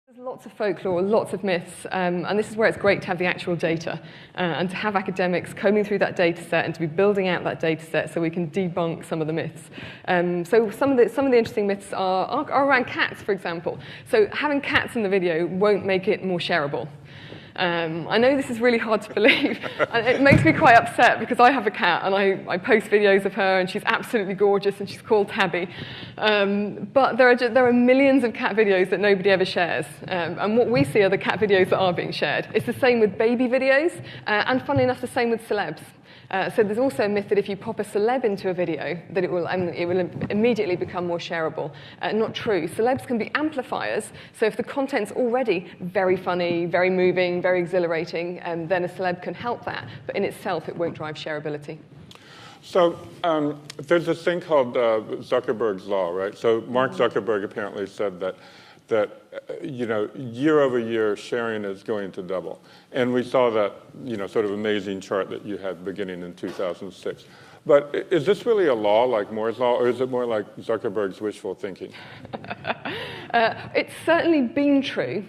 There's lots of folklore, lots of myths, and this is where it's great to have the actual data and to have academics combing through that data set and to be building out that data set so we can debunk some of the myths. So some of the interesting myths are around cats, for example. So having cats in the video won't make it more shareable. I know this is really hard to believe, and it makes me quite upset because I have a cat and I post videos of her and she's absolutely gorgeous and she's called Tabby. But there are millions of cat videos that nobody ever shares, and what we see are the cat videos that are being shared. It's the same with baby videos, and funnily enough, the same with celebs. So there's also a myth that if you pop a celeb into a video, that it will immediately become more shareable. Not true. Celebs can be amplifiers, so if the content's already very funny, very moving, very exhilarating, then a celeb can help that, but in itself it won't drive shareability. So there's this thing called Zuckerberg's law, right? So Mark Zuckerberg apparently said that year over year sharing is going to double. And we saw that sort of amazing chart that you had beginning in 2006. But is this really a law like Moore's law, or is it more like Zuckerberg's wishful thinking? It's certainly been true.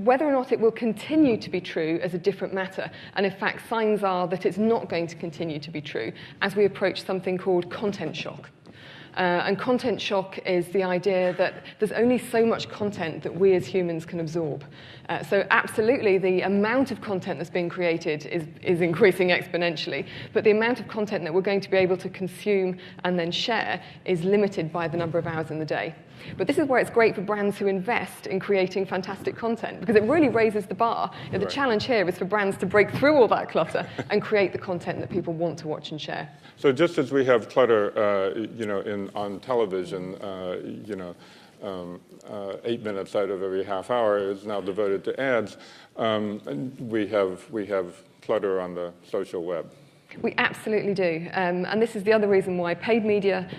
Whether or not it will continue to be true is a different matter. And in fact, signs are that it's not going to continue to be true as we approach something called content shock. And content shock is the idea that there's only so much content that we as humans can absorb. So absolutely, the amount of content that's being created is increasing exponentially, but the amount of content that we're going to be able to consume and then share is limited by the number of hours in the day. But this is where it's great for brands who invest in creating fantastic content, because it really raises the bar. The challenge here is for brands to break through all that clutter and create the content that people want to watch and share. So just as we have clutter, on television, 8 minutes out of every half hour is now devoted to ads, and we have clutter on the social web. We absolutely do. And this is the other reason why paid media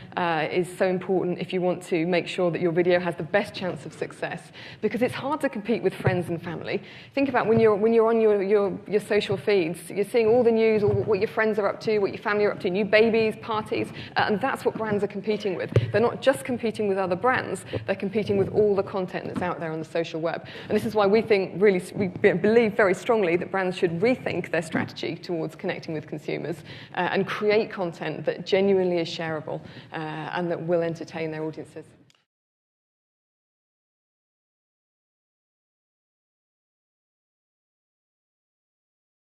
is so important if you want to make sure that your video has the best chance of success. Because it's hard to compete with friends and family. Think about when you're on your social feeds, you're seeing all the news, all what your friends are up to, what your family are up to, new babies, parties, and that's what brands are competing with. They're not just competing with other brands, they're competing with all the content that's out there on the social web. And this is why we believe very strongly that brands should rethink their strategy towards connecting with consumers. And create content that genuinely is shareable and that will entertain their audiences.